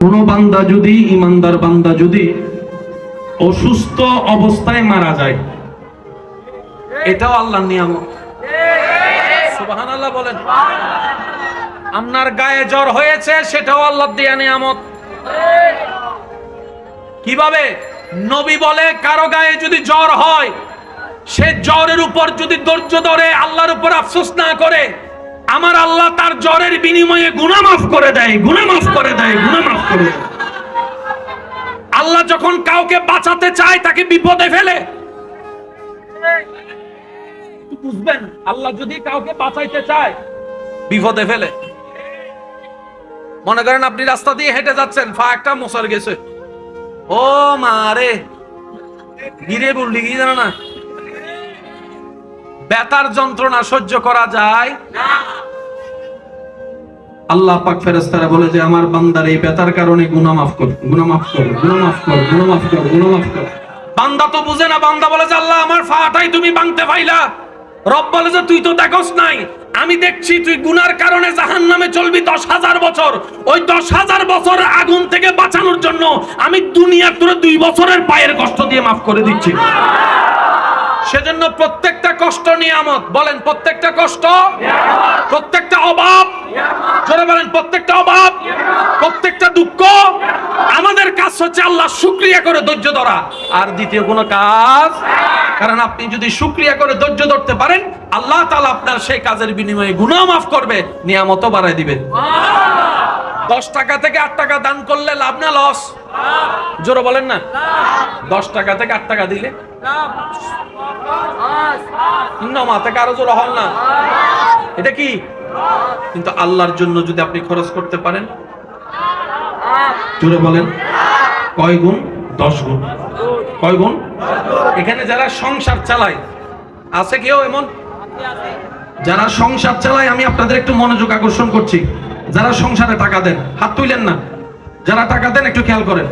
কোন বান্দা যদি, ইমানদার বান্দা যদি অসুস্থ অবস্থায় মারা যায়, এটাও আল্লাহর নিয়ামত। সুবহানাল্লাহ বলেন। আপনার গায়ে জ্বর হয়েছে, সেটাও আল্লাহর দেয়া নিয়ামত। কিভাবে? নবী বলে, কারো গায়ে যদি জ্বর হয়, সে জ্বরের উপর যদি ধৈর্য ধরে, আল্লাহর উপর আফসোস না করে, আমার আল্লাহ তার জ্বরের বিনিময়ে গুনাহ মাফ করে দেয়, গুনাহ মাফ করে দেয়, গুনাহ মাফ করে দেয়। আল্লাহ যখন কাউকে বাঁচাতে চায়, তাকে বিপদে ফেলে। বুঝবেন, আল্লাহ যদি কাউকে বাঁচাইতে চায়, বিপদে ফেলে। মনে করেন আপনি রাস্তা দিয়ে হেঁটে যাচ্ছেন, ফা একটা মশার গেছে, ও মারে গিরে বললি কি জানো না, ব্যথার যন্ত্রণা সহ্য করা যায় না। আল্লাহ পাক ফেরেশতারা বলে যে আমার বান্দার এই ব্যথার কারণে গুনাহ মাফ কর, গুনাহ মাফ কর, গুনাহ মাফ কর, গুনাহ মাফ কর, গুনাহ মাফ কর। বান্দা তো বুঝে না, বান্দা বলে যে আল্লাহ আমার ফাটাই তুমি ভাঙতে পাইলা। রব বলে যে তুই তো দেখোস নাই, আমি দেখছি তুই গুনার কারণে জাহান্নামে চলবি 10,000 বছর। ওই 10,000 বছর আগুন থেকে বাঁচানোর জন্য আমি দুনিয়ার তোরে 2 বছরের পায়ের কষ্ট দিয়ে মাফ করে দিচ্ছি। সেজন্য প্রত্যেকটা কষ্ট নিয়ামত। বলেন প্রত্যেকটা কষ্ট নিয়ামত, প্রত্যেকটা অভাব নিয়ামত, জোরে বলেন প্রত্যেকটা অভাব নিয়ামত, প্রত্যেকটা দুঃখ নিয়ামত। আমাদের কাজ হচ্ছে আল্লাহ শুকরিয়া করে ধৈর্য ধরা, আর দ্বিতীয় কোনো কাজ। কারণ আপনি যদি শুকরিয়া করে ধৈর্য ধরতে পারেন, আল্লাহ তাআলা আপনার সেই কাজের বিনিময়ে গুনাহ মাফ করবে, নিয়ামতও বাড়ায় দিবে। 10 টাকা থেকে 8 টাকা দান করলে লাভ না লস? জোরে বলেন না। 10 টাকা থেকে 8 টাকা দিলে মাথা কারো জোর হল না, এটা কি? কিন্তু আল্লাহর জন্য যদি আপনি খরচ করতে পারেন, জোরে বলেন কয় গুণ? 10 গুণ। কয় গুণ? এখানে যারা সংসার চালায়, আছে কেউ এমন? যারা সংসার চালায়, আমি আপনাদের একটু মনোযোগ আকর্ষণ করছি। যারা সংসারে টাকা দেন, হাত তুলেন না। যারা টাকা দেন একটু খেয়াল করেন।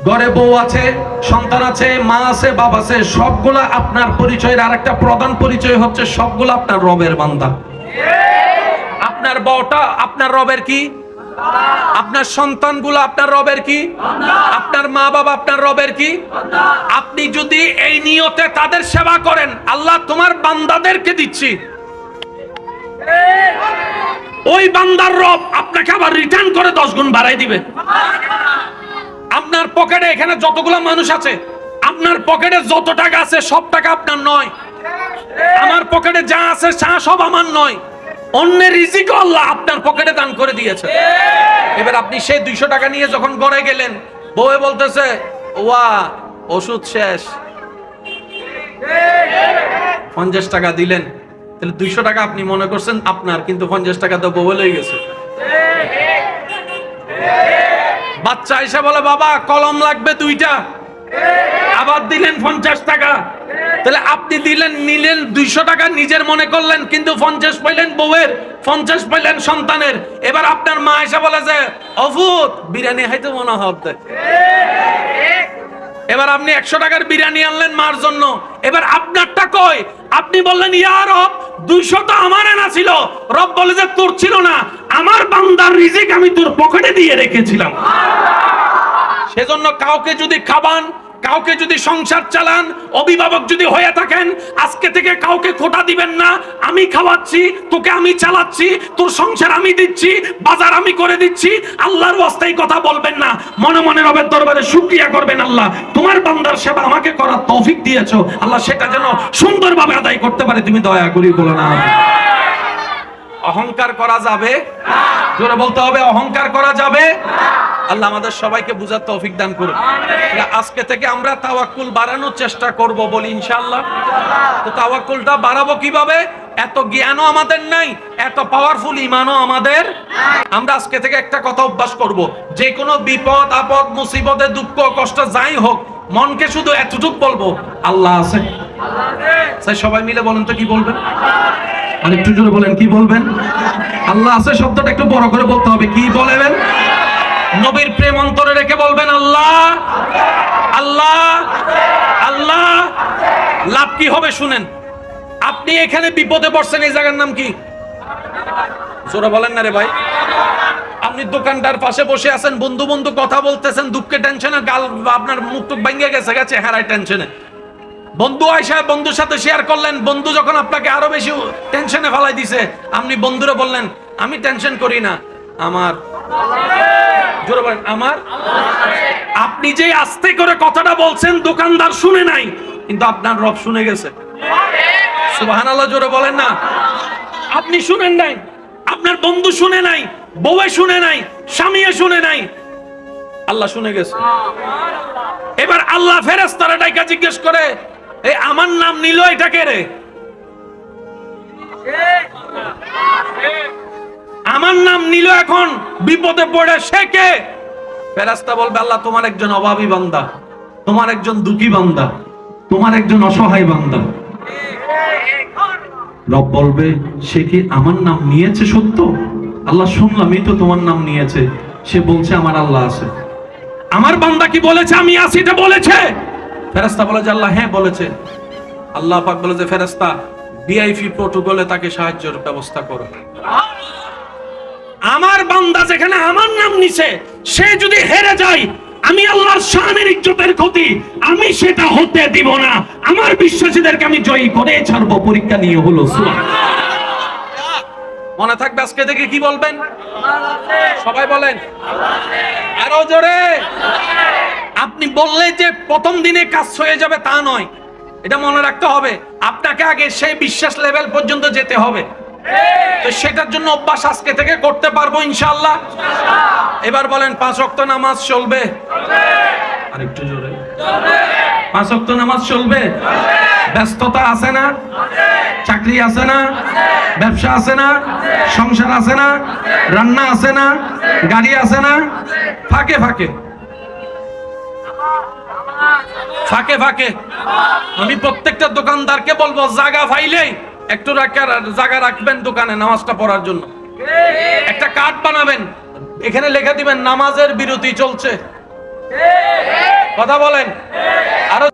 ঘরে বউ আছে, সন্তান আছে, মা আছে, বাবা আছে, সবগুলা আপনার পরিচয়ের আরেকটা প্রধান পরিচয় হচ্ছে সবগুলা আপনার রবের বান্দা। আপনার বউটা আপনার রবের কি? আপনার সন্তানগুলো আপনার রবের কি? আপনার মা বাবা আপনার রবের কি? আপনি যদি এই নিয়তে তাদের সেবা করেন, আল্লাহ তোমার বান্দাদেরকে দিচ্ছি, ওই বান্দার রব আপনাকে আবার রিটার্ন করে 10 গুণ বাড়াই দিবে। আপনার পকেটে, এখানে যতগুলো মানুষ আছে, আপনার পকেটে যত টাকা আছে সব টাকা আপনার নয়। আমার পকেটে যা আছে তা সব আমার নয়। অন্যের রিজিক আল্লাহ আপনার পকেটে দান করে দিয়েছে। এবার আপনি সেই 200 টাকা নিয়ে যখন ঘরে গেলেন, বউয়ে বলতেছে ওয়া ওষুধ শেষ, 50 টাকা দিলেন, তাহলে 200 টাকা আপনি মনে করছেন আপনার, কিন্তু 50 টাকা তো বউ লয়ে গেছে। বাচ্চা এসে বলে বাবা কলম লাগবে 2টা, আবার দিলেন 50 টাকা, তাহলে আপনি দিলেন, নিলেন 200 টাকা নিজের মনে করলেন, কিন্তু 50 পাইলেন বউয়ের, 50 পাইলেন সন্তানের। এবার আপনার মা এসে বলে যে অভূত বিরিয়ানি খাইতে মনে হবে। এবার আপনি 100 টাকার বিরিয়ানি আনলেন মার জন্য, এবার আপনারটা কই? আপনি বললেন ইয়া রব 200 তো আমার আনা ছিল। রব বলে যে তোর ছিল না, আমার বান্দার রিজিক আমি তোর পকেটে দিয়ে রেখেছিলাম। সেজন্য কাউকে যদি খাবান, কাউকে যদি সংসার চালান, অভিভাবক যদি হয়ে থাকেন, আজকে থেকে কাউকে খোটা দিবেন না। আমি খাওয়াচ্ছি, তোকে আমি চালাচ্ছি, তোর সংসার আমি দিচ্ছি, বাজার আমি করে দিচ্ছি, আল্লাহর ওয়াস্তে কথা বলবেন না। মনে মনে রবের দরবারে শুকরিয়া করবেন, আল্লাহ তোমার বান্দার সেবা আমাকে করার তৌফিক দিয়েছো, আল্লাহ সেটা যেন সুন্দরভাবে আদায় করতে পারে, তুমি দয়া করি বলো না। অহংকার করা যাবে না, জোরে বলতে হবে অহংকার করা যাবে না। আল্লাহ আমাদের সবাইকে বুঝার তৌফিক দান করুন। আজকে থেকে আমরা তাওয়াক্কুল বাড়ানোর চেষ্টা করব, বলি ইনশাআল্লাহ। তো তাওয়াক্কুলটা বাড়াবো কিভাবে? এত জ্ঞানও আমাদের নাই, এত পাওয়ারফুল ঈমানও আমাদের নাই। আমরা আজকে থেকে একটা কথা অভ্যাস করব, যে কোনো বিপদ আপদ মুসিবতে দুঃখ কষ্ট যাই হোক, মনকে শুধু এতটুকু বলবো আল্লাহ আছে। তাই সবাই মিলে বলেন তো কি বলবেন? আর একটু জোরে বলেন কি বলবেন? আল্লাহ আছে শব্দটা একটু বড় করে বলতে হবে। কি বলবেন? নবীর প্রেম অন্তরে রেখে বলবেন আল্লাহ আল্লাহ আল্লাহ। লাভ কি হবে শুনেন। আপনি এখানে বিপদে পড়ছেন, এই জায়গার নাম কি? জোরে বলেন না রে ভাই। আপনি দোকানদার পাশে বসে আছেন, বন্ধু বন্ধু কথা বলতেছেন, দুঃখে টেনশনে গাল আপনার মুখ টুক ভেঙে গেছে চেহারায় টেনশনে। বন্ধু আয়সা বন্ধুর সাথে শেয়ার করলেন, বন্ধু যখন আপনাকে আরো বেশি টেনশনে ফেলাই দিছে, আপনি বন্ধুরে বললেন আমি টেনশন করি না, আমার জোরে বলেন আমার। আপনি যে আস্তে করে কথাটা বলছেন দোকানদার শুনে নাই, কিন্তু আপনার রব শুনে গেছে। সুবহানাল্লাহ, জোরে বলেন না। আপনি শুনেন নাই, আপনার বন্ধু শুনে নাই, বউয়ে শুনে নাই, স্বামীয়ে শুনে নাই, আল্লাহ শুনে গেছে। এবার আল্লাহ ফেরেশতারা ডাইকা জিজ্ঞেস করে, এই আমার নাম নিল এটা কে রে? আমার নাম নিল, এখন বিপদে পড়ে সে কে? ফেরেশতা বলবে আল্লাহ তোমার একজন অভাবী বান্দা, তোমার একজন দুঃখী বান্দা, তোমার একজন অসহায় বান্দা। রব বলবে সে কি আমার নাম নিয়েছে সত্য? আল্লাহ শুনলাম এই তো তোমার নাম নিয়েছে, সে বলছে আমার আল্লাহ আছে। আমার বান্দা কি বলেছে আমি আছি এটা বলেছে? ফেরেশতা বলে যে আল্লাহ হ্যাঁ বলেছে। আল্লাহ পাক বলে যে ফেরেশতা ভিআইপি প্রটোকলে তাকে সাহায্যের ব্যবস্থা করো। আমার বান্দা যেখানে আমার নাম নিছে সে যদি হেরে যায়, আমি আল্লাহর শানের ইজ্জতের ক্ষতি আমি সেটা হতে দিব না। আমার বিশ্বাসীদেরকে আমি জয়ী করে ছাড়বো। পরীক্ষা নিয়ে হলো। সুবহানাল্লাহ। মনে থাকবে আজকে থেকে কি বলবেন? সবাই বলেন আরো জোরে। আপনি বললে যে প্রথম দিনে কাজ হয়ে যাবে তা নয়, এটা মনে রাখতে হবে। আপনাকে আগে সেই বিশ্বাস লেভেল পর্যন্ত যেতে হবে। তো সেটার জন্য অভ্যাস আজকে থেকে করতে পারবো ইনশাআল্লাহ। এবার বলেন 5 ওয়াক্ত নামাজ চলবে? আরেকটু জোরে। 5 ওয়াক্ত নামাজ চলবে? ব্যস্ততা আছে না? চাকরি আছে না? ব্যবসা আছে না? সংসার আছে না? রান্না আছে না? গাড়ি আছে না? ফাঁকে ফাঁকে ফাঁকে ফাঁকে আমি প্রত্যেকটা দোকানদারকে বলবো জায়গা পাইলেই একটু জায়গা রাখবেন দোকানে নামাজটা পড়ার জন্য। একটা কার্ড বানাবেন, এখানে লেখা দিবেন নামাজের বিরতি চলছে। কথা বলেন। আরো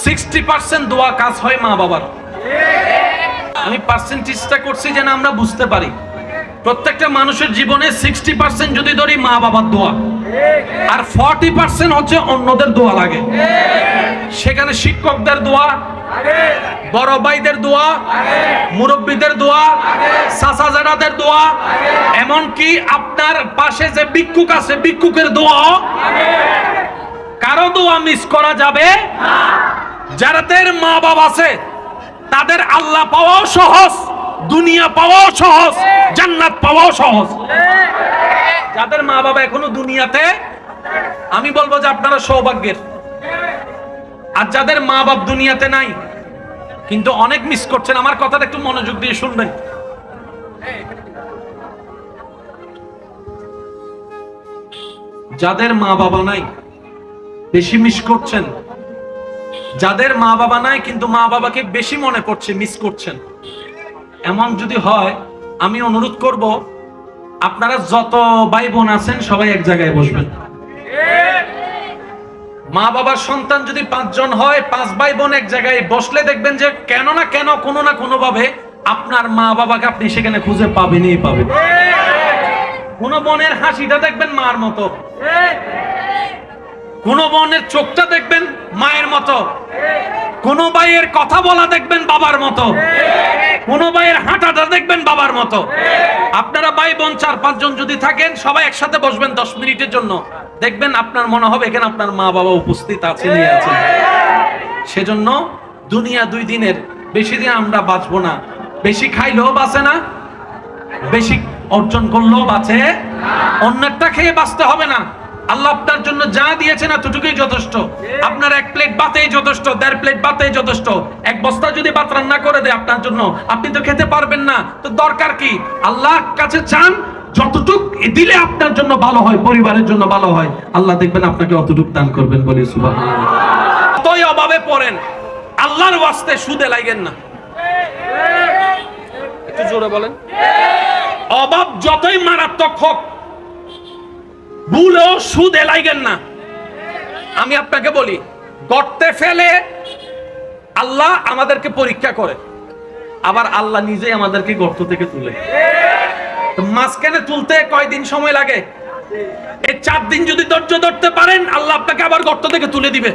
60% দোয়া কাজ হয় মা বাবার। আমি পার্সেন্টেজটা করছি যেন আমরা বুঝতে পারি। প্রত্যেকটা মানুষের জীবনে 60% যদি ধরি মা বাবার দোয়া, আর 40% হচ্ছে অন্যদের দোয়া লাগে। সেখানে শিক্ষকদের দোয়া, বড় ভাইদের দোয়া, মুরব্বীদের দোয়া, চাচাজাদের দোয়া, এমনকি আপনার পাশে যে ভিক্ষুক আছে ভিক্ষুকের দোয়া। কারো দোয়া মিস করা যাবে না। যাদের মা বাবা আছে তাদের আল্লাহ পাওয়াও সহজ, দুনিয়া পাওয়াও সহজ, জান্নাত পাওয়াও সহজ। যাদের মা বাবা এখনো দুনিয়াতে, আমি বলবো যে আপনারা সৌভাগ্যের। আর যাদের মা বাপ দুনিয়াতে নাই কিন্তু অনেক মিস করছেন, আমার কথাটা একটু মনোযোগ দিয়ে শুনবেন। যাদের মা বাবা নাই বেশি মিস করছেন, যাদের মা বাবা নাই কিন্তু মা বাবাকে বেশি মনে করছে, মিস করছেন, এমন যদি হয় আমি অনুরোধ করব আপনারা যত ভাই বোন আছেন সবাই এক জায়গায় বসবেন। মা বাবার সন্তান যদি 5 জন হয়, 5 ভাই বোন এক জায়গায় বসলে দেখবেন যে কেন না কেন কোনো না কোনো ভাবে আপনার মা বাবাকে আপনি সেখানে খুঁজে পাবেনই পাবেন। কোন বোনের হাসিটা দেখবেন মার মতো, কোন বোনের চোখটা দেখবেন মায়ের মতো, কোন ভাইয়ের কথা বলা দেখবেন বাবার মতো, কোন ভাইয়ের হাঁটাটা দেখবেন বাবার মতো। আপনারা ভাই বোন 4-5 জন যদি থাকেন সবাই একসাথে বসবেন 10 মিনিটের জন্য, দেখবেন আপনার মনে হবে এখানে আপনার মা বাবা উপস্থিত আছেন। সেজন্য দুনিয়া 2 দিনের, বেশি দিন আমরা বাঁচবো না। বেশি খাইলেও বাঁচে না, বেশি অর্জন করলেও বাঁচে, অন্যটা খেয়ে বাঁচতে হবে না। আল্লাহ আপনার জন্য যা দিয়েছেন এতটুকুই যথেষ্ট। আপনার 1 প্লেট ভাতেই যথেষ্ট, 1.5 প্লেট ভাতেই যথেষ্ট। 1 বস্তা যদি ভাত রান্না করে দেয় আপনার জন্য, আপনি তো খেতে পারবেন না, তো দরকার কি? আল্লাহর কাছে চান যতটুক দিলে আপনার জন্য ভালো হয়, পরিবারের জন্য ভালো হয়, আল্লাহ দেখবেন আপনাকে অতটুক দান করবেন। বলি সুবহানাল্লাহ। যতই অভাবে পড়েন আল্লাহর ওয়াস্তে সুদে লাগেন না। একটু জোরে বলেন। অভাব যতই মারাত্মক হোক ভুলেও সুদে লাগেন না। আমি আপনাকে বলি, গর্তে ফেলে আল্লাহ আমাদেরকে পরীক্ষা করে, আবার আল্লাহ নিজেই আমাদেরকে গর্ত থেকে তুলে। তো মাঝখানে তুলতে কয়দিন সময় লাগে? এই 4 দিন যদি ধৈর্য ধরতে পারেন, আল্লাহ আপনাকে আবার গর্ত থেকে তুলে দিবে।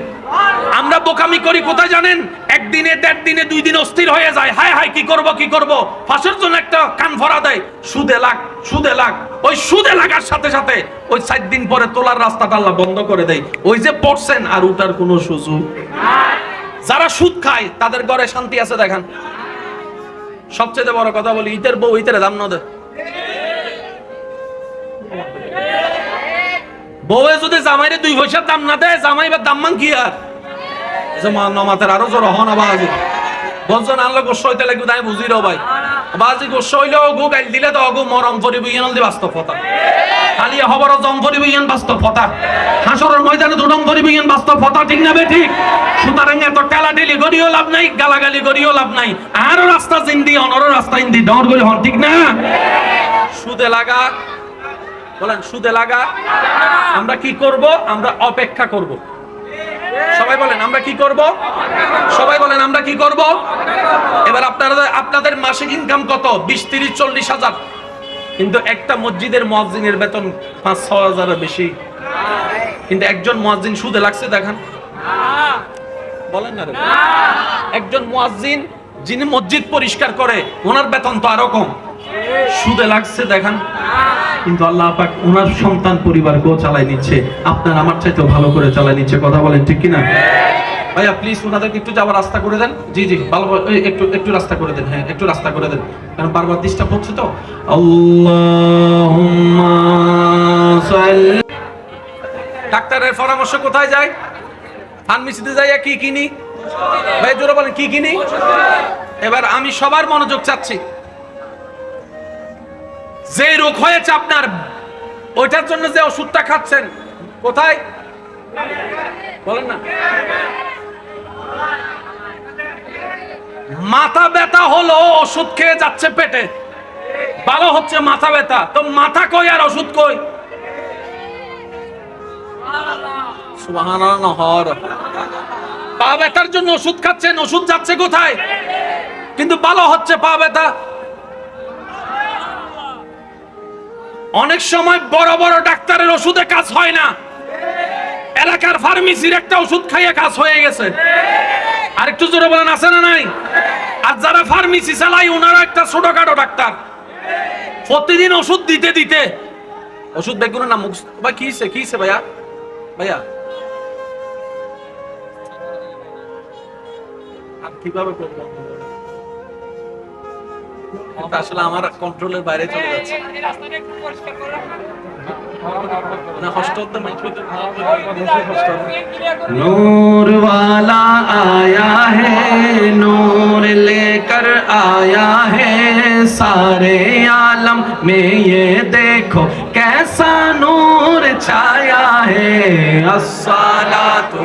আমরা বোকামি করি কোথায় জানেন? একদিনে, 1.5 দিনে, 2 দিনে অস্থির হয়ে যায়। হায় হায়, কি করব কি করব, ফাঁসের জন্য একটা কান ভরা দেয়, সুদে লাগ সুদে লাগ। ওই সুদে লাগার সাথে সাথে ওই 4 দিন পরে তোলার রাস্তাটা আল্লাহ বন্ধ করে দেয়। ওই যে পড়ছেন, আর উঠার কোনো সুযোগ। যারা সুদ খায় তাদের ঘরে শান্তি আছে দেখেন। সবচেয়ে বড় কথা বলি, ইটের বউ ইটের দাম না দেয়। বউয়ে যদি জামাইরে 2 পয়সার দাম না দেয়, জামাই বা দাম মান কি আর নমাতের আরো জোর হন আবাজ বলছেন আনলো গোস্ব হইতে লাগবে। তাই বুঝি রে ভাই, বাজি গোস্ব হইলেও গু গাইল দিলে তো গু মরম করিব ইয়েন দি বাস্তব কথা। খালি খবর জম করিব ইয়েন বাস্তব কথা। হাসরের ময়দানে দুডম করিব ইয়েন বাস্তব কথা, ঠিক না বে ঠিক? সুতরাং এত টেলাটেলি করিও লাভ নাই, গালাগালি করিও লাভ নাই। আরো রাস্তা জিন্দি অনর রাস্তা ইন্দি ডর করি হন, ঠিক না? সুদে লাগা বলেন, সুদে লাগা। আমরা কি করব? আমরা অপেক্ষা করব। সবাই বলেন আমরা কি করব? সবাই বলেন আমরা কি করব? এবার আপনাদের মাসিক ইনকাম কত? 20, 30, 40 হাজার। কিন্তু একটা মসজিদের মুয়াজ্জিনের বেতন 5-6 হাজারের বেশি। কিন্তু একজন মুয়াজ্জিন সুদে লাগছে দেখেন। বলেন না রে। একজন মুয়াজ্জিন যিনি মসজিদ পরিষ্কার করে, ওনার বেতন তো আরো কম। সুদে লাগছে দেখেন। কিন্তু আল্লাহ পাক ওনার সন্তান পরিবারকেও চালাই নিচ্ছে, আপনার আমার চাইতেও ভালো করে চালাই নিচ্ছে। কথা বলেন ঠিক কিনা? ভাইয়া প্লিজ ওনাদেরকে একটু যাওয়ার রাস্তা করে দেন। জি জি, ভালো, একটু রাস্তা করে দেন। হ্যাঁ, একটু রাস্তা করে দেন, কারণ বারবার ডিস্টার্ব হচ্ছে তো। আল্লাহুম্মা সাল্লি। ডাক্তারের পরামর্শ কোথায় যায়? ফার্মেসিতে যাইয়া কি কিনি? ভাই জোরে বলেন, কি কিনি? এবার আমি সবার মনোযোগ চাচ্ছি। যে রোগ হয়েছে আপনার, ওইটার জন্য যে ওষুধটা খাচ্ছেন কোথায়? বলেন না। মাথা ব্যথা হলো, ওষুধ খেয়ে যাচ্ছে পেটে, ভালো হচ্ছে মাথা ব্যথা। তো মাথা কই আর ওষুধ কই? সুবহানাল্লাহ। পা ব্যথার জন্য ওষুধ খাচ্ছেন, ওষুধ যাচ্ছে কোথায়? কিন্তু ভালো হচ্ছে পা ব্যথা। অনেক সময় বড় বড় ডাক্তারের ওষুধে কাজ হয় না, এলাকার ফার্মেসির একটা ওষুধ খাইয়ে কাজ হয়ে গেছে। আরেকটু জোরে বলেন, আছে না নাই? আর যারা ফার্মেসি চালায় ওনারা একটা ছোটখাটো ডাক্তার, প্রতিদিন ওষুধ দিতে দিতে ওষুধ বেগুনের নাম ভাই কি হইছে ভাইয়া? ভাইয়া আর কিভাবে করবো? আসলে আমার কন্ট্রোলের বাইরে চলে যাচ্ছে। नूर वाला आया है, नूर लेकर आया है, सारे आलम में ये देखो कैसा नूर छाया है। अस्सलातु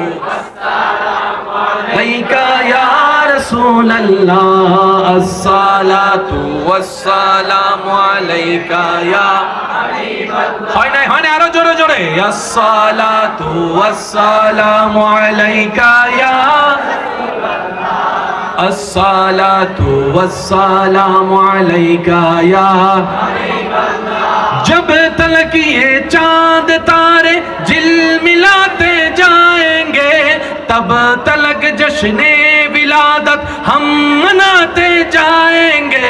अलैका या रसूल अल्लाह, अस्सलातु वस्सलामु अलैका या হয় না আরো জোরে জোরে। আসসালাতু ওয়াসসালামু আলাইকা ইয়া, আসসালাতু ওয়াসসালামু আলাইকা ইয়া। जब तलक ये चांद तारे झिलमिलाते जाएंगे, तब तलक जश्ने विलादत हम मनाते जाएंगे।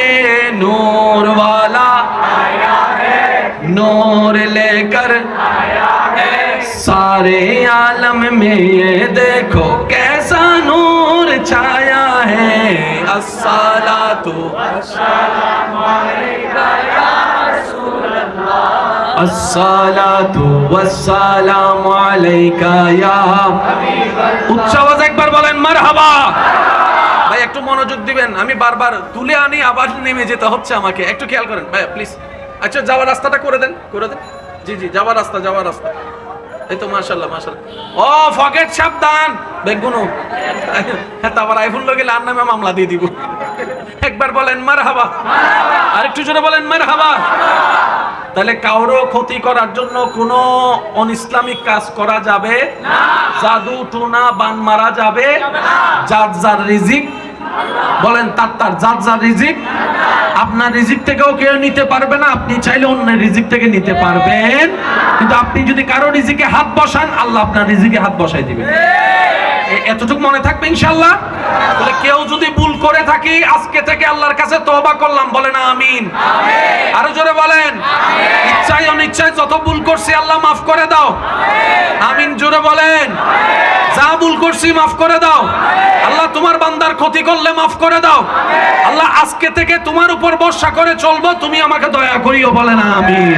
नूर वाला आया है, नूर लेकर आया है, सारे आलम में ये देखो कैसा नूर छाया है। अस्सलातु वस्सलामु अलैका या रसूल अल्लाह, अस्सलातु वस्सलामु अलैका या হাবিবাল্লাহ। উচ্চ আওয়াজে একবার বলেন মারহাবা। ভাই একটু মনোযোগ দিবেন, আমি বারবার তুলে আনি আবার নেমে যেতে হচ্ছে আমাকে, একটু খেয়াল করেন ভাই প্লিজ। আচ্ছা যাওয়ার রাস্তাটা করে দেন, করে দেন। জি জি, যাওয়ার রাস্তা, যাওয়ার রাস্তা। এই তো মাশাআল্লাহ মাশাআল্লাহ। ও ফকেট সাবধান, বেগুনো তারপর আইফোন লোকে লার নামে মামলা দিয়ে দিব। একবার বলেন মারহাবা, আরেকটু জোরে বলেন মারহাবা। তাহলে কারো ক্ষতি করার জন্য কোনো অনইসলামিক কাজ করা যাবে না, জাদু টুনা বান মারা যাবে না। যার যার রিজিক, বলেন তার যার যার রিজিক। আপনার রিজিক থেকেও কেউ নিতে পারবে না, আপনি চাইলে অন্যের রিজিক থেকে নিতে পারবেন, কিন্তু আপনি যদি কারো রিজিকে হাত বসান, আল্লাহ আপনার রিজিকে হাত বসাই দিবেন। এতটুকু মনে থাকবে ইনশাআল্লাহ। বলে কেউ যদি ভুল করে থাকি, আজকে থেকে আল্লাহর কাছে তওবা করলাম, বলেন আমিন। আরো জোরে বলেন ইচ্ছায় অনিচ্ছায় যত ভুল করছি আল্লাহ মাফ করে দাও, আমিন জোরে বলেন। যা ভুল করছি মাফ করে দাও আল্লাহ, তোমার বান্দার ক্ষতি করলে মাফ করে দাও আল্লাহ, আজকে থেকে তোমার উপর ভরসা করে চলবো, তুমি আমাকে দয়া করিও, বলেন আমিন।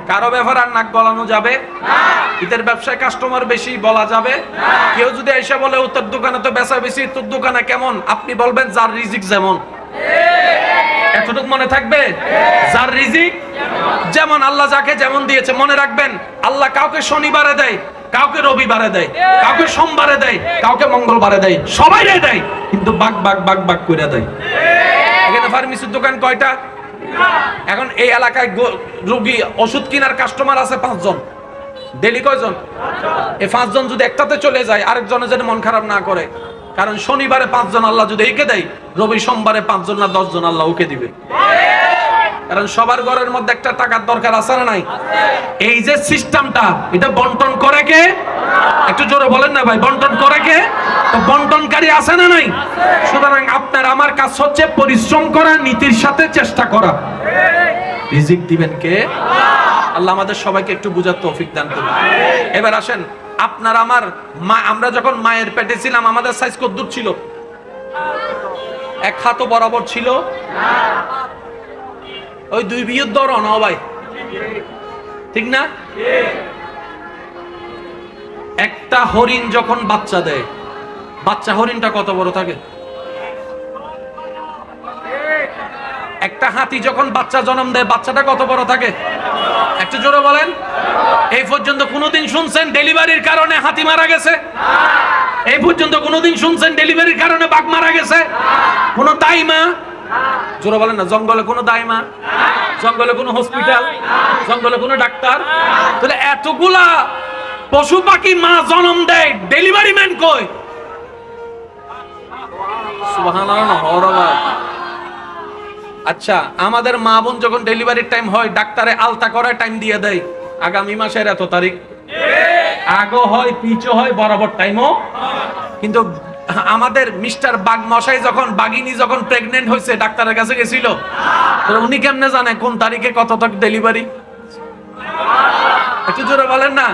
কারো ব্যাপারে আর নাক গলানো যাবে না। ঈদের ব্যবসায় কাস্টমার বেশি বলা যাবে না। কেউ যদি এসে বলে ও তোর দোকানে তো বেচা বেশি, তোর দোকানে কেমন, আপনি বলবেন যার রিজিক যেমন। এতটুকু মনে থাকবে, যার রিজিক যেমন, আল্লাহ যাকে যেমন দিয়েছে। মনে রাখবেন, আল্লাহ কাউকে শনিবারে দেয়, কাউকে রবিবারে দেয়, কাউকে সোমবারে দেয়, কাউকে মঙ্গলবারে দেয়, সবাই দেয়, কিন্তু বাগ বাগ বাগ বাগ করে দেয়। এখানে ফার্মেসির দোকান কয়টা? এখন এই এলাকায় রোগী ওষুধ কেনার কাস্টমার আছে 5 জন, ডেলি কয়জন? এই 5 জন যদি একটাতে চলে যায়, আরেকজনের যেন মন খারাপ না করে, কারণ শনিবারে 5 জন আল্লাহ যদি একে দেয়, রবি সোমবারে 5 জন না 10 জন আল্লাহ ওকে দিবে। কারণ সবার ঘরের মধ্যে একটা টাকার দরকার আছে না নাই? এই যে সিস্টেমটা, এটা বন্টন করে কে? একটু জোরে বলেন না ভাই, বন্টন করে কে? তো বন্টনকারী আছে না নাই? সুতরাং আপনার আমার কাজ হচ্ছে পরিশ্রম করা, নীতির সাথে চেষ্টা করা। রিজিক দিবেন কে? আল্লাহ আমাদের সবাইকে একটু বুঝার তৌফিক দান করুন। এবার আসেন, আপনার আমার মা, আমরা যখন মায়ের পেটে ছিলাম, আমাদের সাইজ কত দূর ছিল? 1 হাত বরাবর ছিল না, ওই 2 বিয়ের দরও না ভাই, ঠিক না? একটা হরিণ যখন বাচ্চা দেয়, বাচ্চা হরিণটা কত বড় থাকে? একটা হাতি যখন বাচ্চা জন্ম দেয়, বাচ্চাটা কত বড় থাকে? একটু জোরে বলেন। এই পর্যন্ত কোনোদিন শুনছেন ডেলিভারির কারণে হাতি মারা গেছে? এই পর্যন্ত কোনোদিন শুনছেন ডেলিভারির কারণে বাঘ মারা গেছে? কোন দাইমা? জোরে বলেন না। জঙ্গলে কোনো দাইমা, জঙ্গলে কোনো হসপিটাল, জঙ্গলে কোনো ডাক্তার, তাহলে এতগুলা পশু পাখি মা জন্ম দেয়, ডেলিভারি ম্যান কই? সুবহানাল্লাহ। আচ্ছা, আমাদের মা বোন যখন ডেলিভারির টাইম হয়, ডাক্তারে আলতা করার টাইম দিয়ে দেয়, আগামী মাসের এত তারিখ, আগো হয় পিছু হয় বরাবর টাইমও। কিন্তু আমাদের মিস্টার বাগ মশাই যখন, বাগিনী যখন প্রেগনেন্ট হয়েছে, ডাক্তারের কাছে গেছিল, উনি কেমনে জানে কোন তারিখে কত তারিখ ডেলিভারি? একটু জোরে বলেন না।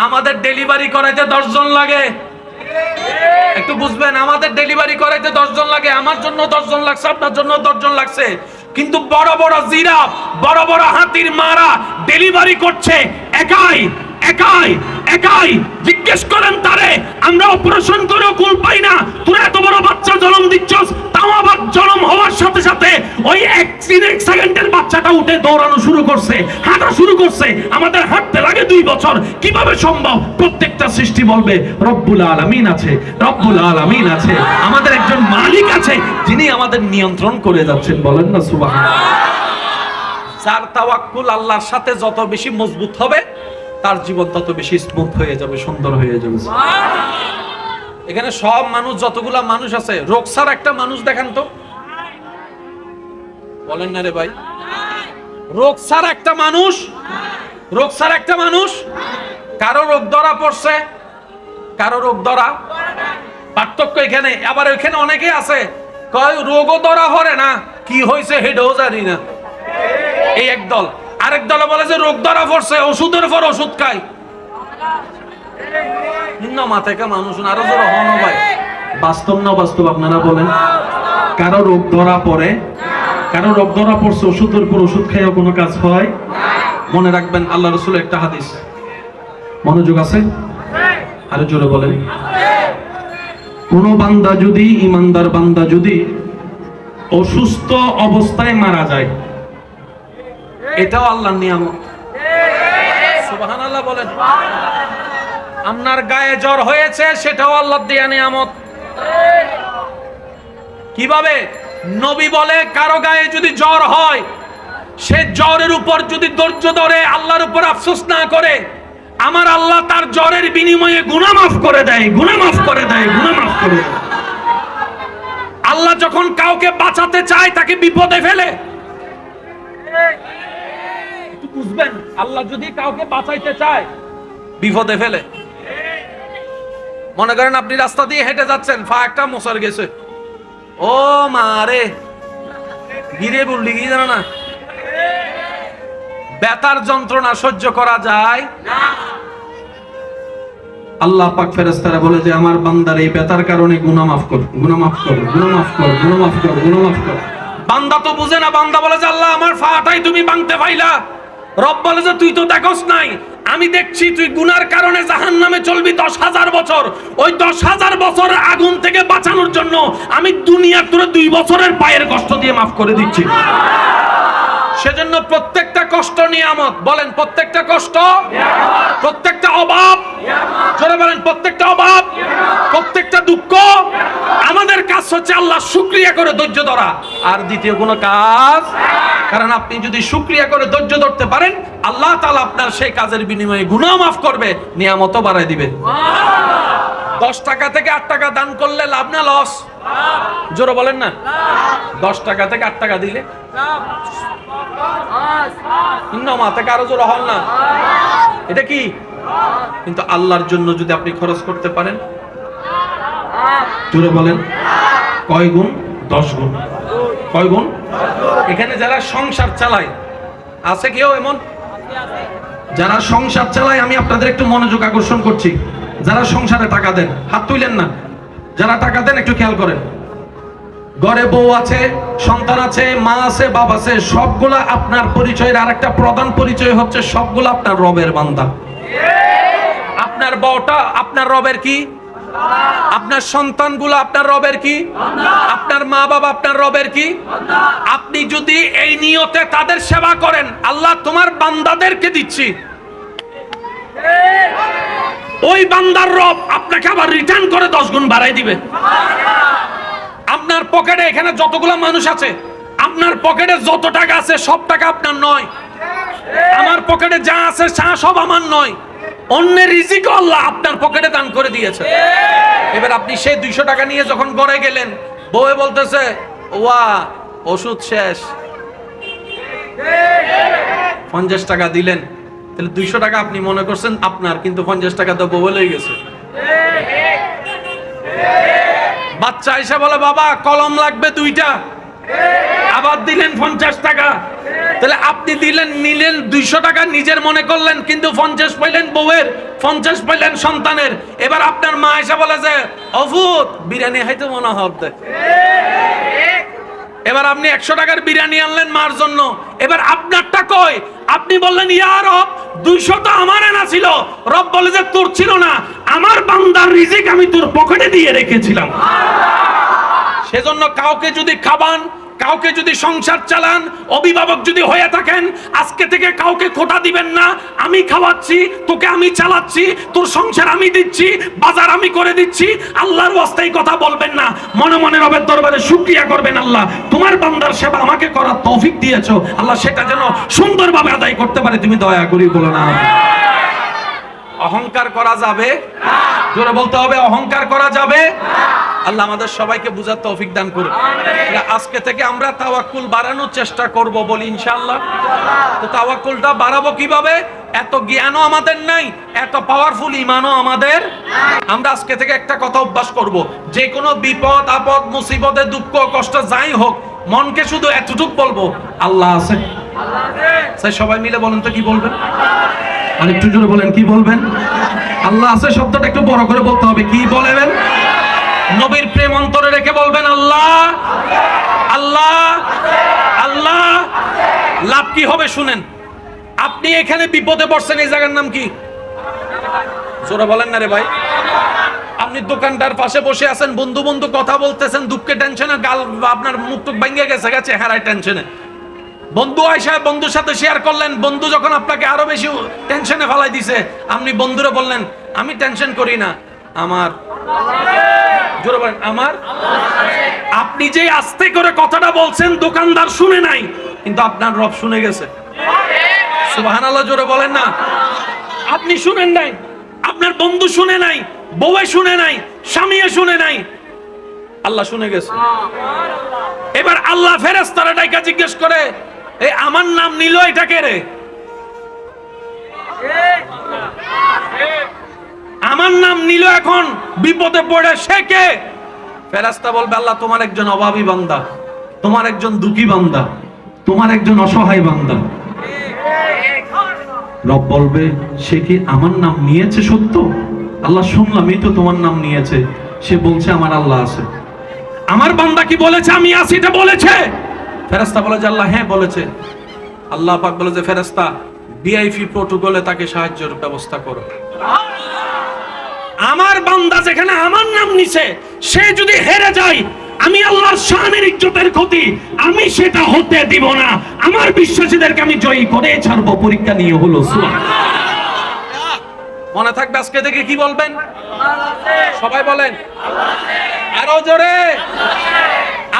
আমাদের ডেলিভারি করাইতে 10 জন লাগে, একটু বুঝবেন, আমাদের ডেলিভারি করাইতে 10 জন লাগে। আমার জন্য 10 জন লাগছে, আপনার জন্য 10 জন লাগছে, কিন্তু বড় বড় জিরাফ, বড় বড় হাতির মারা ডেলিভারি করছে একাই একাই একাই। জিজ্ঞেস করেন তারে, আমরা অপারেশন করেও কুল পাই না, তুই এত বড় বাচ্চা জন্ম দিচ্ছস, তাও আবার জন্ম হওয়ার সাথে সাথে ওই 1 সেকেন্ডের বাচ্চাটা উঠে দৌড়ানো শুরু করছে, হাঁটা শুরু করছে। আমাদের হাঁটতে লাগে 2 বছর, কিভাবে সম্ভব? প্রত্যেকটা সৃষ্টি বলবে রব্বুল আলামিন আছে, রব্বুল আলামিন আছে, আমাদের একজন মালিক আছে যিনি আমাদের নিয়ন্ত্রণ করে যাচ্ছেন। বলেন না সুবহানাল্লাহ। যার তাওয়াক্কুল আল্লাহর সাথে যত বেশি মজবুত হবে, তার জীবন তত বেশি স্মুথ হয়ে যাবে, সুন্দর হয়ে যাবে। এখানে সব মানুষ, যতগুলা মানুষ আছে, রোগ ছাড়া একটা মানুষ দেখান তো, বলেন না রে ভাই। রোগ ছাড়া একটা মানুষ, রোগ ছাড়া একটা মানুষ। কারো রোগ ধরা পড়ছে, কারো রোগ ধরা, পার্থক্য এখানে। আবার ওইখানে অনেকে আছে কয় রোগও ধরা পড়ে না, কি হয়েছে হেডও জানি না, এই এক দল। আরেক দলে বলে যে রোগ ধরা পড়ছে, ওষুধের পর ওষুধ খাই। মাথায় মানুষ আরো জোরে হন ভাই। বাস্তব না বাস্তব আপনারা বলেন? কারো রোগ ধরা পড়ে, কারো রোগ ধরা পড়ছে, ওষুধের পর ওষুধ খাইও কোনো কাজ হয়? মনে রাখবেন, আল্লাহ রাসূলের একটা হাদিস, মনোযোগ আছে? আরো জোরে বলেন। কোন বান্দা যদি, ইমানদার বান্দা যদি অসুস্থ অবস্থায় মারা যায়, এটাও আল্লাহর নিয়ামত। সুবহানাল্লাহ বলেন। আপনার গায়ে জ্বর হয়েছে, সেটাও আল্লাহর দেয়া নিয়ামত। কিভাবে? নবী বলে, কারো গায়ে যদি জ্বর হয়, সে জ্বরের উপর যদি ধৈর্য ধরে, আল্লাহর উপর আফসোস না করে, আমার আল্লাহ তার জ্বরের বিনিময়ে গুনাহ মাফ করে দেয়, গুনাহ মাফ করে দেয়, গুনাহ মাফ করে দেয়। আল্লাহ যখন কাউকে বাঁচাতে চায় তাকে বিপদে ফেলে। একটু বুঝবেন, আল্লাহ যদি কাউকে বাঁচাইতে চায় বিপদে ফেলে। মনে করেন আপনি রাস্তা দিয়ে হেঁটে যাচ্ছেন, ফা একটা মোসার গেছে, ও মারে গিরে বললি কি জানো না, ব্যথার যন্ত্রণা সহ্য করা যায় না। আল্লাহ পাক ফেরেশতারা বলে যে আমার বান্দার এই ব্যথার কারণে গুনাহ মাফ কর, গুনাহ মাফ কর, গুনাহ মাফ কর, গুনাহ মাফ কর, গুনাহ মাফ কর। বান্দা তো বুঝে না, বান্দা বলে যে আল্লাহ আমার ফাটাই তুমি ভাঙতে পাইলা। রব বলে যে তুই তো দেখোস নাই, আমি দেখছি তুই গুনার কারণে জাহান্নামে চলবি 10,000 বছর। ওই 10,000 বছরের আগুন থেকে বাঁচানোর জন্য আমি দুনিয়ার তোরে 2 বছরের পায়ের কষ্ট দিয়ে মাফ করে দিচ্ছি। সেজন্য প্রত্যেকটা কষ্ট নিয়ামত। বলেন প্রত্যেকটা কষ্ট নিয়ামত, প্রত্যেকটা অভাব নিয়ামত, জোরে বলেন প্রত্যেকটা অভাব নিয়ামত, প্রত্যেকটা দুঃখ নিয়ামত। আমাদের কাজ হচ্ছে আল্লাহ শুকরিয়া করে ধৈর্য ধরা, আর দ্বিতীয় কোনো কাজ। কারণ আপনি যদি শুকরিয়া করে ধৈর্য ধরতে পারেন, আল্লাহ তাআলা আপনার সেই কাজের বিনিময়ে গুনাহ মাফ করবে, নিয়ামতও বাড়ায় দিবে। 10 টাকা থেকে 8 টাকা দান করলে লাভ না লস? জোরে বলেন না। 10 টাকা থেকে 8 টাকা দিলে আরো জোরে হল না, এটা কি? কিন্তু আল্লাহর জন্য যদি আপনি খরচ করতে পারেন, জোরে বলেন কয় গুণ? 10 গুণ। কয় গুণ? এখানে যারা সংসার চালায়, আছে কেউ এমন? যারা সংসার চালায়, আমি আপনাদের একটু মনোযোগ আকর্ষণ করছি। যারা সংসারে টাকা দেন হাত তুলেন না, যারা টাকা দেন একটু খেয়াল করেন। ঘরে বউ আছে, সন্তান আছে, মা আছে, বাবা আছে, সবগুলা আপনার পরিচয়ের আরেকটা প্রধান পরিচয় হচ্ছে সবগুলা আপনার রবের বান্দা। আপনার বউটা আপনার রবের কি? আপনার সন্তানগুলো আপনার রবের কি? আপনার মা বাবা আপনার রবের কি? আপনি যদি এই নিয়তে তাদের সেবা করেন, আল্লাহ তোমার বান্দাদেরকে দিচ্ছি, ওই বান্দার রব আপনাকে আবার রিটার্ন করে 10 গুণ বাড়াই দিবে। আপনার পকেটে এখানে যতগুলো মানুষ আছে, আপনার পকেটে যত টাকা আছে সব টাকা আপনার নয়। আমার পকেটে যা আছে সব আমার নয়, অন্যের রিজিক আল্লাহ আপনার পকেটে দান করে দিয়েছে। এবার আপনি সেই 200 টাকা নিয়ে যখন ঘরে গেলেন, বউ বলতেছে ওয়া ওষুধ শেষ, 50 টাকা দিলেন, তাহলে 200 টাকা আপনি মনে করছেন আপনার, কিন্তু 50 টাকা তো বউ লয়ে গেছে। বাচ্চা এসে বলে বাবা কলম লাগবে 2টা, আবার দিলেন 50 টাকা, তাহলে আপনি দিলেন নিলেন 200 টাকা নিজের মনে করলেন, কিন্তু 50 পাইলেন বউয়ের, 50 পাইলেন সন্তানের। এবার আপনার মা এসে বলে যে অভূত বিরিয়ানি হয়তো মনে হবে। এবার আপনি 100 টাকার বিরিয়ানি আনলেন মার জন্য, এবার আপনারটা কই? আপনি বললেন ইয়া রব 200 তো আমার আনা ছিল। রব বলে যে তোর ছিল না, আমার বান্দার রিজিক আমি তোর পকেটে দিয়ে রেখেছিলাম। সেজন্য কাউকে যদি খাবান, কাউকে যদি সংসার চালান, অভিভাবক যদি হয়ে থাকেন, আজকে থেকে কাউকে খোটা দিবেন না। আমি খাওয়াচ্ছি তোকে, আমি চালাচ্ছি, তোর সংসার আমি দিচ্ছি, বাজার আমি করে দিচ্ছি, আল্লাহর ওয়াস্তায় কথা বলবেন না। মনে মনে রবের দরবারে শুকরিয়া করবেন, আল্লাহ তোমার বান্দার সেবা আমাকে করার তৌফিক দিয়েছো, আল্লাহ সেটা যেন সুন্দরভাবে আদায় করতে পারে, তুমি দয়া করি বলো না। অহংকার করা যাবে না, জোরে বলতে হবে অহংকার করা যাবে না। আল্লাহ আমাদের সবাইকে বুঝার তৌফিক দান করুন। আজকে থেকে আমরা তাওয়াক্কুল বাড়ানোর চেষ্টা করব বলি ইনশাআল্লাহ। তো তাওয়াক্কুলটা বাড়াবো কিভাবে? এত জ্ঞানও আমাদের নাই, এত পাওয়ারফুল ঈমানও আমাদের নাই। আমরা আজকে থেকে একটা কথা অভ্যাস করব, যে কোনো বিপদ আপদ মুসিবতে দুঃখ কষ্ট যাই হোক, মনকে শুধু এতটুক বলবো আল্লাহ আছে। আল্লাহ আছে। সবাই মিলে বলেন তো কি বলবেন? আর একটু জোরে বলেন কি বলবেন? আল্লাহ আছে শব্দটা একটু বড় করে বলতে হবে। কি বলবেন? নবীর প্রেম অন্তরে রেখে বলবেন আল্লাহ আল্লাহ আল্লাহ। লাভ কি হবে শুনেন। আপনি এখানে বিপদে পড়ছেন, এই জায়গার নাম কি? জোরে বলেন না রে ভাই। আপনি দোকানটার পাশে বসে আছেন, বন্ধু বন্ধু কথা বলতেছেন, দুঃখে টেনশনে গাল আপনার মুখ টুক ভেঙে গেছে, চেহারায় টেনশনে। বন্ধু আয়সা বন্ধুর সাথে শেয়ার করলেন, বন্ধু যখন আপনাকে আরো বেশি টেনশনে ফেলাই দিছে, আপনি বন্ধুরে বললেন আমি টেনশন করি না, আমার জোরে বলেন আমার। আপনি যে আস্তে করে কথাটা বলছেন দোকানদার শুনে নাই, কিন্তু আপনার রব শুনে গেছে। সুবহানাল্লাহ, জোরে বলেন না। আপনি শুনেন নাই, আপনার বন্ধু শুনে নাই, বউয়ে শুনে নাই, স্বামীয়ে শুনে নাই, আল্লাহ শুনে গেছে। এবার আল্লাহ ফেরেশতারা ডাইকা জিজ্ঞেস করে, এই আমার নাম নিল এটা কে রে? আমার নাম নিল, এখন বিপদে পড়ে সে কে? ফেরেশতা বলবে, আল্লাহ তোমার একজন অভাবী বান্দা, তোমার একজন দুঃখী বান্দা, তোমার একজন অসহায় বান্দা। রব বলবে, সে কি আমার নাম নিয়েছে সত্য? আল্লাহ শুনলাম, এই তো তোমার নাম নিয়েছে। সে বলছে আমার আল্লাহ আছে। আমার বান্দা কি বলেছে আমি আছি এটা বলেছে? ফেরেশতা বলে যে আল্লাহ হ্যাঁ বলেছে। আল্লাহ পাক বলে যে ফেরেশতা ভিআইপি প্রটোকলে তাকে সাহায্যের ব্যবস্থা করো। আমার বান্দা যেখানে আমার নাম নিছে, সে যদি হেরে যায়, আমি আল্লাহর শানের ইজ্জতের ক্ষতি আমি সেটা হতে দিব না। আমার বিশ্বাসীদেরকে আমি জয়ী করে ছাড়বো। পরীক্ষা নিয়ে হলো। সুবহানাল্লাহ। মনে থাকবে আজকে থেকে কি বলবেন? সবাই বলেন আরো জোরে।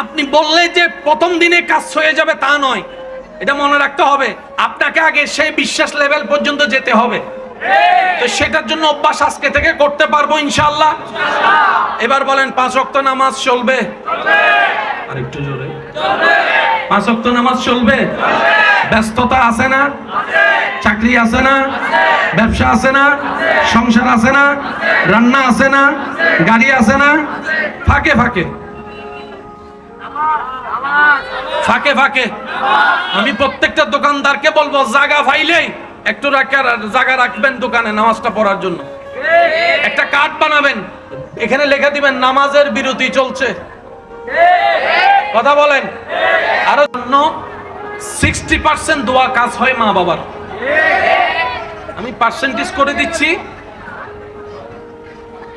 আপনি বললে যে প্রথম দিনে কাজ হয়ে যাবে তা নয়, এটা মনে রাখতে হবে। আপনাকে আগে সেই বিশ্বাস লেভেল পর্যন্ত যেতে হবে। তো সেটার জন্য অভ্যাস আজকে থেকে করতে পারবো ইনশাআল্লাহ। এবার বলেন 5 ওয়াক্ত নামাজ চলবে? আর একটু জোরে। 5 ওয়াক্ত নামাজ চলবে? ব্যস্ততা আছে না? চাকরি আছে না? ব্যবসা আছে না? সংসার আছে না? রান্না আছে না? গাড়ি আছে না? ফাঁকে ফাঁকে ফাঁকে ফাঁকে আমি প্রত্যেকটা দোকানদারকে বলবো, জায়গা পাইলেই একটু জায়গা রাখবেন দোকানে নামাজটা পড়ার জন্য। একটা কার্ড বানাবেন, এখানে লেখা দিবেন নামাজের বিরতি চলছে। কথা বলেন। আরো 60% দোয়া কাজ হয় মা বাবার। আমি পার্সেন্টেজ করে দিচ্ছি।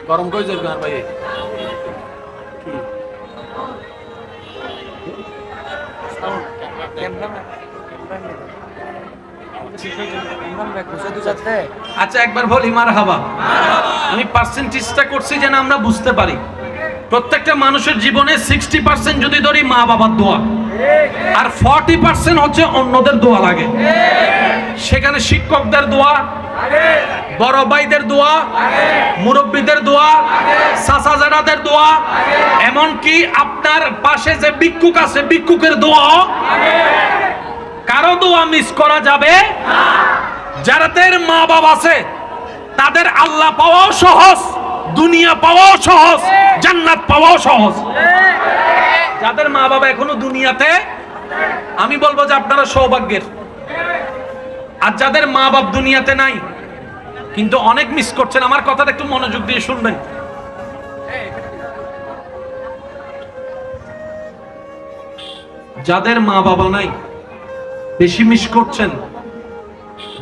গরম কই যাবে গান ভাই? আচ্ছা একবার বলি মারহাবা। আমি পার্সেন্টেজটা করছি যেন আমরা বুঝতে পারি। প্রত্যেকটা মানুষের জীবনে 60% যদি ধরি মা বাবার দোয়া, আর 40% হচ্ছে অন্যদের দোয়া লাগে। সেখানে শিক্ষকদের দোয়া, বড় ভাইদের দোয়া, মুরব্বীদের দোয়া, চাচাজাদের দোয়া, এমনকি আপনার পাশে যে ভিক্ষুক আছে ভিক্ষুকের দোয়া। কারো দোয়া মিস করা যাবে না। যাদের মা বাবা আছে তাদের আল্লাহ পাওয়াও সহজ, দুনিয়া পাওয়াও সহজ, জান্নাত পাওয়াও সহজ। যাদের মা বাবা এখনো দুনিয়াতে, আমি বলবো যে আপনারা সৌভাগ্যের। আর যাদের মা বাপ দুনিয়াতে নাই কিন্তু অনেক মিস করছেন, আমার কথাটা একটু মনোযোগ দিয়ে শুনবেন। যাদের মা বাবা নাই বেশি মিস করছেন,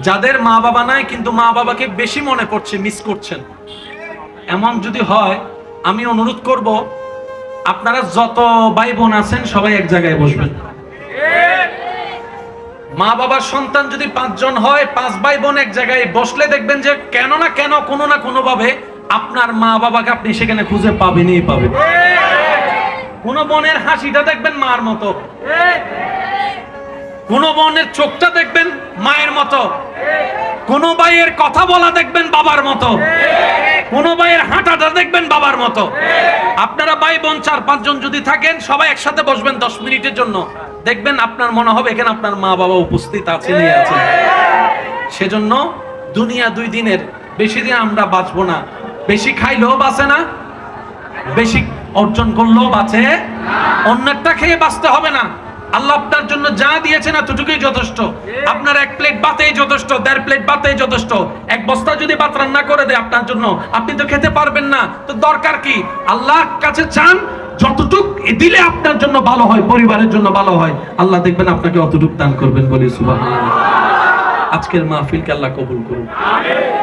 যাদের মা বাবা নাই কিন্তু মা বাবাকে বেশি মনে পড়ছে, মিস করছেন, এমন যদি হয় আমি অনুরোধ করব আপনারা যত ভাই বোন আছেন সবাই এক জায়গায় বসবেন। মা বাবার সন্তান যদি 5 জন হয়, 5 ভাই বোন এক জায়গায় বসলে দেখবেন যে কেন না কেন কোনো না কোনো ভাবে আপনার মা বাবাকে আপনি সেখানে খুঁজে পাবেনই পাবেন। কোন বোনের হাসিটা দেখবেন মার মতো, কোন বোনের চোখটা দেখবেন মায়ের মতো, কোন ভাইয়ের কথা বলা দেখবেন বাবার মতো, কোন ভাইয়ের হাঁটাটা দেখবেন বাবার মতো। আপনারা ভাই বোন 4-5 জন যদি থাকেন সবাই একসাথে বসবেন 10 মিনিটের জন্য, দেখবেন আপনার মনে হবে এখানে আপনার মা বাবা উপস্থিত আছেনই আছেন। সেজন্য দুনিয়া 2 দিনের, বেশি দিন আমরা বাঁচবো না। বেশি খাইলেও বাঁচে না, বেশি অর্জন করলেও বাঁচে না। অন্যটা খেয়ে বাঁচতে হবে না। আল্লাহ আপনার জন্য যা দিয়েছেন এতটুকুই যথেষ্ট। আপনার 1 প্লেট ভাতেই যথেষ্ট, 1.5 প্লেট ভাতেই যথেষ্ট। 1 বস্তা যদি ভাত রান্না করে দেয় আপনার জন্য, আপনি তো খেতে পারবেন না, তো দরকার কি? আল্লাহর কাছে চান যতটুক দিলে আপনার জন্য ভালো হয়, পরিবারের জন্য ভালো হয়, আল্লাহ দেখবেন আপনাকে অতটুক দান করবেন। বলি সুবহানাল্লাহ। আজকের মাহফিলকে আল্লাহ কবুল করুন।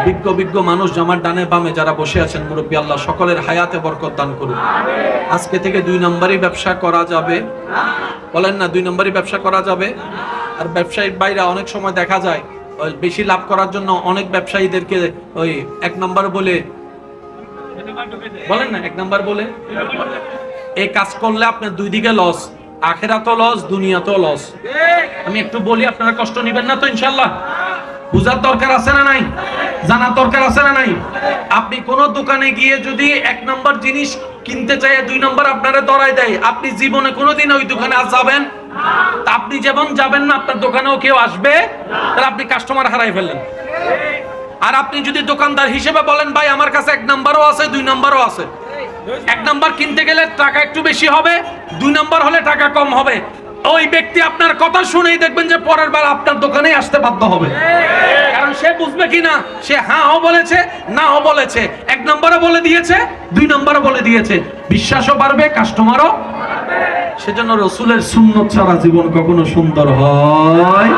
বিজ্ঞ বিজ্ঞ মানুষ আমার ডানে বামে যারা বসে আছেন, মুরব্বী, আল্লাহ সকলের হায়াতে বরকত দান করুন। আজকে থেকে 2 নম্বরই ব্যবসা করা যাবে বলেন না? 2 নম্বরই ব্যবসা করা যাবে। আর ব্যবসায়ীর বাইরে অনেক সময় দেখা যায় বেশি লাভ করার জন্য অনেক ব্যবসায়ীদেরকে ওই 1 নম্বর বলে বলেন না, 1 নম্বর বলে। এই কাজ করলে আপনার 2 দিকে লস, আখিরাতও লস, দুনিয়াতেও লস। আমি একটু বলি, আপনারা কষ্ট নেবেন না তো ইনশাআল্লাহ? বুঝার দরকার আছে না নাই? জানার দরকার আছে না নাই? আপনি কোন দোকানে গিয়ে যদি 1 নম্বর জিনিস কিনতে চাই, 2 নম্বর আপনারে ধরায় দেয়, আপনি জীবনে কোনোদিন ওই দোকানে আর যাবেন? তা আপনি যেমন যাবেন না, আপনার দোকানেও কেউ আসবে, তাহলে আপনি কাস্টমার হারাই ফেললেন। আর আপনি যদি দোকানদার হিসেবে বলেন, ভাই আমার কাছে 1 নম্বরও আছে 2 নম্বরও আছে, 1 নম্বর কিনতে গেলে টাকা একটু বেশি হবে, 2 নম্বর হলে টাকা কম হবে, ওই ব্যক্তি আপনার কথা শুনেই দেখবেন যে পরের বার আপনার দোকানে আসতে বাধ্য হবে। কারণ সে বুঝবে কি না, সে হ্যাঁও বলেছে নাও বলেছে, 1 নম্বরও বলে দিয়েছে 2 নম্বরও বলে দিয়েছে, বিশ্বাসও বাড়বে, কাস্টমারও। সেজন্য রাসূলের সুন্নাত ছাড়া জীবন কখনো সুন্দর হয়